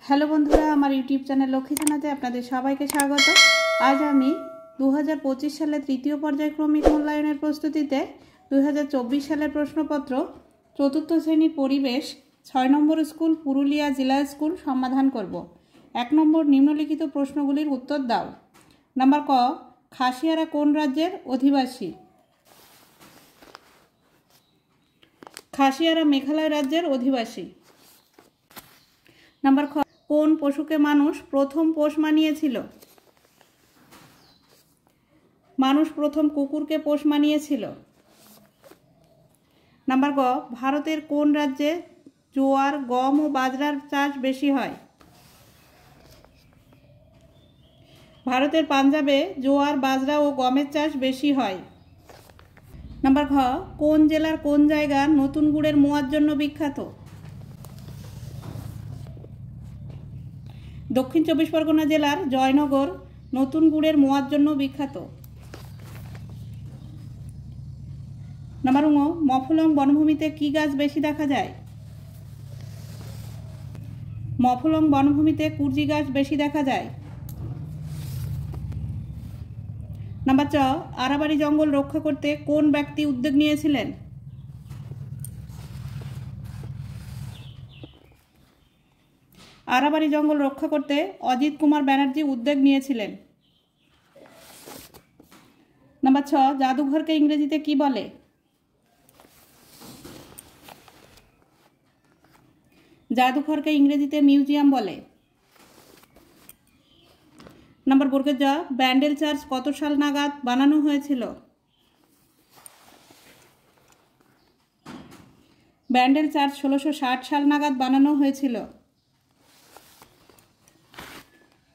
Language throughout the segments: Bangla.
হ্যালো বন্ধুরা, আমার ইউটিউব চ্যানেল লক্ষ্মী জানাতে আপনাদের সবাইকে স্বাগত। আজ আমি 2025 সালের তৃতীয় পর্যায়ক্রমিক মূল্যায়নের প্রস্তুতিতে 2024 সালের প্রশ্নপত্র চতুর্থ শ্রেণীর পরিবেশ 6 নম্বর স্কুল পুরুলিয়া জেলা স্কুল সমাধান করব। 1 নম্বর নিম্নলিখিত প্রশ্নগুলির উত্তর দাও। নাম্বার ক, খাসিয়ারা কোন রাজ্যের অধিবাসী? খাসিয়ারা মেঘালয় রাজ্যের অধিবাসী। নাম্বার খ, কোন পশুকে মানুষ প্রথম পোষ মানিয়েছিল? মানুষ প্রথম কুকুরকে পোষ মানিয়েছিল। নাম্বার গ, ভারতের কোন রাজ্যে জোয়ার, গম ও বাজরার চাষ বেশি হয়? ভারতের পাঞ্জাবে জোয়ার, বাজরা ও গমের চাষ বেশি হয়। নাম্বার ঘ, কোন জেলার কোন জায়গা নতুন গুড়ের মোয়ার জন্য বিখ্যাত? দক্ষিণ 24 পরগনা জেলার জয়নগর নতুন গুড়ের মোয়ার জন্য বিখ্যাত। নাম্বার ঙ, মফলং বনভূমিতে কি গাছ বেশি দেখা যায়? মফলং বনভূমিতে কুরজি গাছ বেশি দেখা যায়। নাম্বার চ, আরাবাড়ি জঙ্গল রক্ষা করতে কোন ব্যক্তি উদ্যোগ নিয়েছিলেন? আরাবাড়ি জঙ্গল রক্ষা করতে অজিত কুমার ব্যানার্জি উদ্যোগ নিয়েছিলেন। নাম্বার ছ, জাদুঘরকে ইংরেজিতে কি বলে? জাদুঘরকে ইংরেজিতে মিউজিয়াম বলে। নাম্বার বর্গের জ, ব্যান্ডেল চার্চ কত সাল নাগাদ বানানো হয়েছিল? ব্যান্ডেল চার্চ 1660 সাল নাগাদ বানানো হয়েছিল।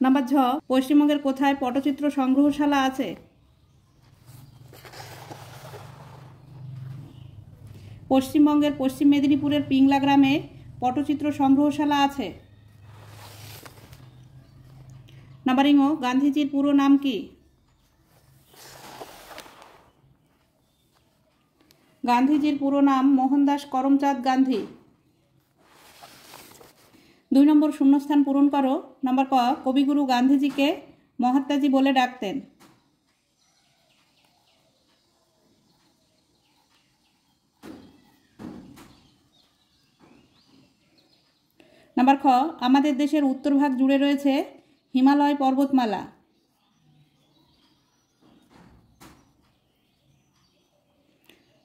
নাম্বার ঝ, পশ্চিমবঙ্গের কোথায় পটচিত্র সংগ্রহশালা আছে? পশ্চিমবঙ্গের পশ্চিম মেদিনীপুরের পিংলা গ্রামে পটচিত্র সংগ্রহশালা আছে। নাম্বার ঙ, গান্ধীজির পুরো নাম কি? গান্ধীজির পুরো নাম মোহনদাস করমচাঁদ গান্ধী। 2 নম্বর শূন্যস্থান পূরণ করো। নাম্বার ক, কবিগুরু গান্ধীজিকে মহাত্মাজি বলে ডাকতেন। নাম্বার খ, আমাদের দেশের উত্তর ভাগ জুড়ে রয়েছে হিমালয় পর্বতমালা।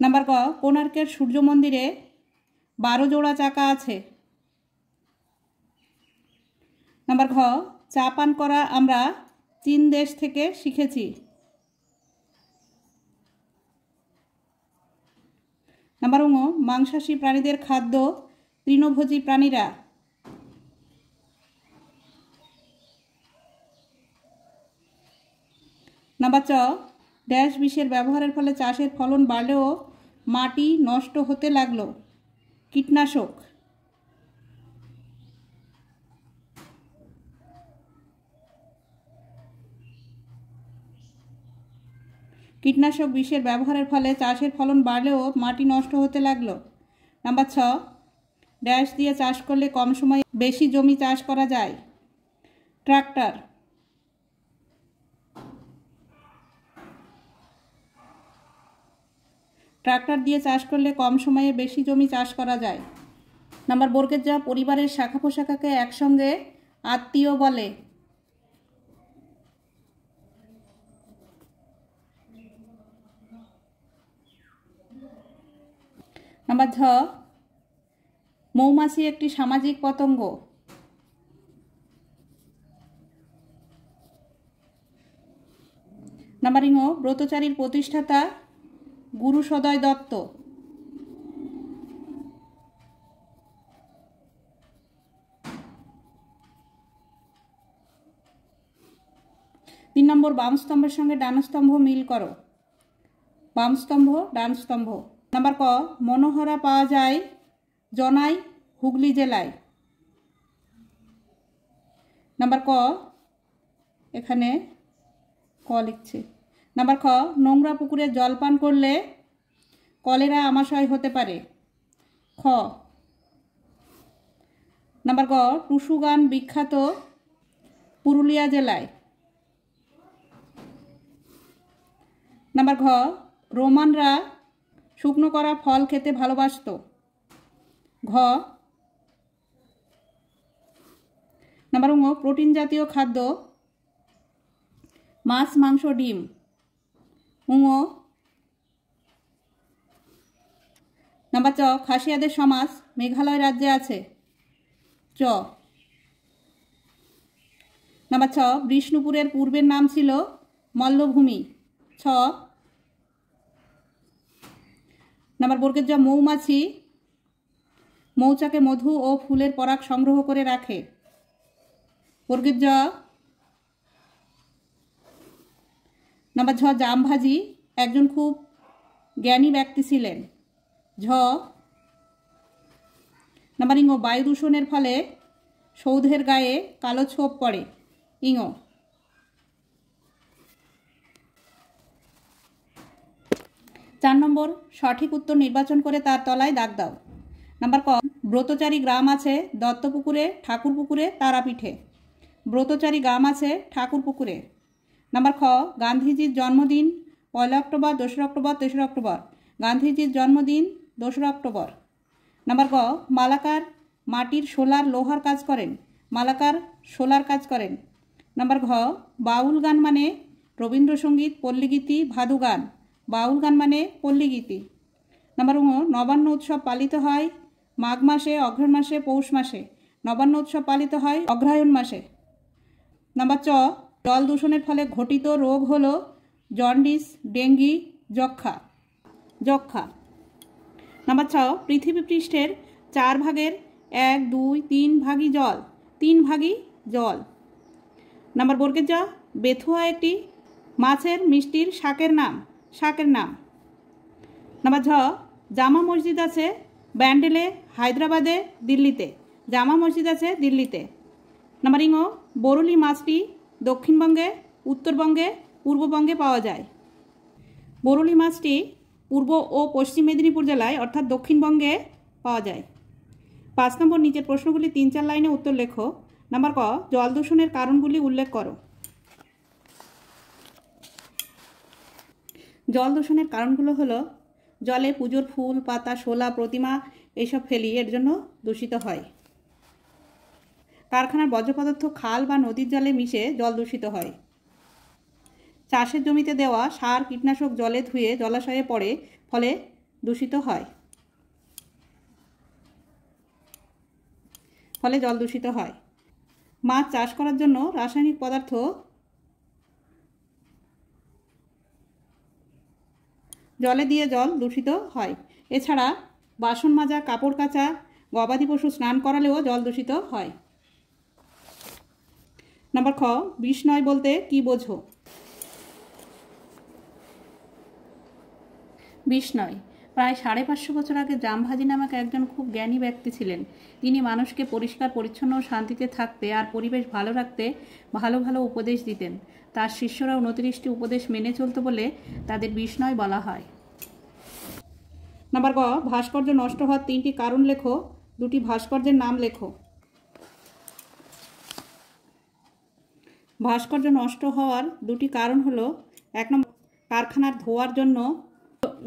নাম্বার ক, কোণার্কের সূর্য মন্দিরে 12 জোড়া চাকা আছে। নাম্বার ঘ, চা পান করা আমরা চীন দেশ থেকে শিখেছি। নাম্বার ঙ, মাংসাশী প্রাণীদের খাদ্য তৃণভোজী প্রাণীরা। নাম্বার চ, ড্যাশ বিষের ব্যবহারের ফলে চাষের ফলন বাড়লেও মাটি নষ্ট হতে লাগলো? কীটনাশক। কীটনাশক বিষের ব্যবহারের ফলে চাষের ফলন বাড়লেও মাটি নষ্ট হতে লাগলো। নাম্বার ছ, ড্যাশ দিয়ে চাষ করলে কম সময়ে বেশি জমি চাষ করা যায়? ট্রাক্টর। ট্রাক্টর দিয়ে চাষ করলে কম সময়ে বেশি জমি চাষ করা যায়। নাম্বার বর্গের যা, পরিবারের শাখা পোশাখাকে একসঙ্গে আত্মীয় বলে? নাম্বার ঝ, মৌমাছি একটি সামাজিক পতঙ্গ। নাম্বার ঙ, ব্রতচারীর প্রতিষ্ঠাতা গুরু সদয় দত্ত। তিন নম্বর, বাম স্তম্ভের সঙ্গে ডান স্তম্ভ মিল করো। বাম স্তম্ভ, ডান স্তম্ভ। নাম্বার ক, মনোহরা পাওয়া যায় জনাই, হুগলি জেলায়। নাম্বার ক, এখানে ক লিখছি। নাম্বার খ, নোংরা পুকুরে জল পান করলে কলেরা আমাশয় হতে পারে। খ। নাম্বার গ টুসু গান বিখ্যাত পুরুলিয়া জেলায়। নাম্বার ঘ রোমানরা শুকনো করা ফল খেতে ভালোবাসত। ঘ। নাম্বার ঙ প্রোটিন জাতীয় খাদ্য মাছ, মাংস, ডিম। ঙ। নাম্বার চ খাসিয়াদের সমাজ মেঘালয় রাজ্যে আছে। চ। নাম্বার ছ বিষ্ণুপুরের পূর্বের নাম ছিল মল্লভূমি। ছ। নাম্বার বর্গের জ মৌমাছি মৌচাকে মধু ও ফুলের পরাগ সংগ্রহ করে রাখে। বর্গের জ। নাম্বার ঝ জামভাজি একজন খুব জ্ঞানী ব্যক্তি ছিলেন। ঝ। নাম্বার ইঙ বায়ু দূষণের ফলে সৌধের গায়ে কালো ছোপ পড়ে। ইঙ। 4 নম্বর সঠিক উত্তর নির্বাচন করে তার তলায় দাগ দাও। নাম্বার ক ব্রতচারী গ্রাম আছে দত্তপুকুরে, ঠাকুরপুকুরে, তারাপীঠে। ব্রতচারী গ্রাম আছে ঠাকুরপুকুরে। নাম্বার খ গান্ধীজির জন্মদিন 1 অক্টোবর, 2 অক্টোবর, 3 অক্টোবর। গান্ধীজির জন্মদিন 2 অক্টোবর। নাম্বার গ মালাকার মাটির সোলার লোহার কাজ করেন। মালাকার সোলার কাজ করেন। নাম্বার ঘ বাউল গান মানে রবীন্দ্রসঙ্গীত, পল্লীগীতি, ভাদু গান। বাউল গান মানে পল্লীগীতি। নাম্বার ঙ নবান্ন উৎসব পালিত হয় মাঘ মাসে, অগ্রহায়ণ মাসে, পৌষ মাসে। নবান্ন উৎসব পালিত হয় অগ্রহায়ণ মাসে। নাম্বার চ জল দূষণের ফলে ঘটিত রোগ হলো জন্ডিস, ডেঙ্গি, যক্ষা। যক্ষা। নাম্বার ছ পৃথিবী পৃষ্ঠের 4 ভাগের 1, 2, 3 ভাগই জল। 3 ভাগই জল। নাম্বার বর্গের জ বেথুয়া একটি মাছের মিষ্টির শাকের নাম। শাকের নাম। নাম্বার ঝ জামা মসজিদ আছে ব্যান্ডেলে, হায়দ্রাবাদে, দিল্লিতে। জামা মসজিদ আছে দিল্লিতে। নাম্বার ইঙ বরুলি মাছটি দক্ষিণবঙ্গে, উত্তরবঙ্গে, পূর্ববঙ্গে পাওয়া যায়। বরুলি মাছটি পূর্ব ও পশ্চিম মেদিনীপুর জেলায় অর্থাৎ দক্ষিণবঙ্গে পাওয়া যায়। 5 নম্বর নিচের প্রশ্নগুলি 3-4 লাইনে উত্তর লেখো। নাম্বার ক জল দূষণের কারণগুলি উল্লেখ করো। জল দূষণের কারণগুলো হলো জলে পুজোর ফুল, পাতা, শোলা, প্রতিমা এইসব ফেলি, এর জন্য দূষিত হয়। কারখানার বর্জ্য পদার্থ খাল বা নদীর জলে মিশে জল দূষিত হয়। চাষের জমিতে দেওয়া সার, কীটনাশক জলে ধুয়ে জলাশয়ে পড়ে, ফলে দূষিত হয়। ফলে জল দূষিত হয়। মাছ চাষ করার জন্য রাসায়নিক পদার্থ জলে দিয়ে জল দূষিত হয়। এছাড়া বাসন মাজা, কাপড় কাচা, গবাদি পশু স্নান করালেও জল দূষিত হয়। নাম্বার খ বিষ নয় বলতে কি বোঝো? বিষ নয় প্রায় 550 বছর আগে জামভাজি নামক একজন খুব জ্ঞানী ব্যক্তি ছিলেন। তিনি মানুষকে পরিষ্কার পরিচ্ছন্ন ও শান্তিতে থাকতে আর পরিবেশ ভালো রাখতে ভালো ভালো উপদেশ দিতেন। তার শিষ্যরা 29টি উপদেশ মেনে চলত বলে তাদের বিষ নয় বলা হয়। নাম্বার গ ভাস্কর্য নষ্ট হওয়ার 3টি কারণ লেখো। 2টি ভাস্কর্যের নাম লেখো। ভাস্কর্য নষ্ট হওয়ার 2টি কারণ হলো 1 নম্বর কারখানার ধোয়ার জন্য,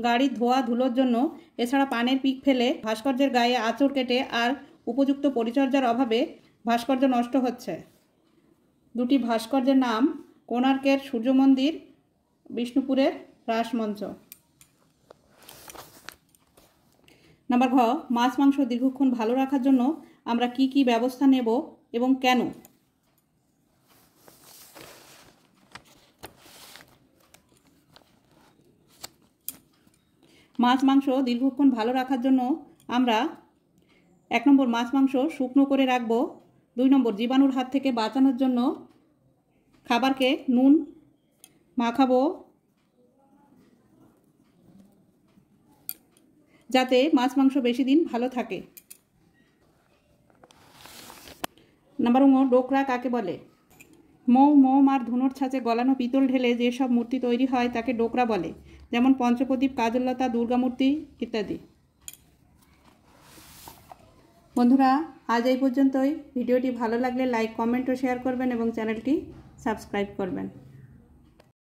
গাড়ির ধোয়া ধুলোর জন্য। এছাড়া পানের পিক ফেলে ভাস্কর্যের গায়ে আঁচড় কেটে আর উপযুক্ত পরিচর্যার অভাবে ভাস্কর্য নষ্ট হচ্ছে। 2টি ভাস্কর্যের নাম কোণার্কের সূর্য মন্দির, বিষ্ণুপুরের রাসমঞ্চ। নাম্বার ঘ মাছ মাংস দীর্ঘক্ষণ ভালো রাখার জন্য আমরা কি কি ব্যবস্থা নেব এবং কেন? মাছ মাংস দীর্ঘক্ষণ ভালো রাখার জন্য আমরা 1 নম্বর মাছ মাংস শুকনো করে রাখবো। 2 নম্বর জীবাণুর হাত থেকে বাঁচানোর জন্য খাবারকে নুন মাখাবো যাতে মাছ মাংস বেশি দিন ভালো থাকে। নাম্বার ঙ ডোকরা কাকে বলে? মৌ, মোম আর ধুনোর ছাঁচে গলানো পিতল ঢেলে যেসব মূর্তি তৈরি হয় তাকে ডোকরা বলে, যেমন পঞ্চপ্রদীপ, কাজললতা, দুর্গামূর্তি ইত্যাদি। বন্ধুরা আজ এই পর্যন্তই। ভিডিওটি ভালো লাগলে লাইক, কমেন্ট ও শেয়ার করবেন এবং চ্যানেলটি সাবস্ক্রাইব করবেন।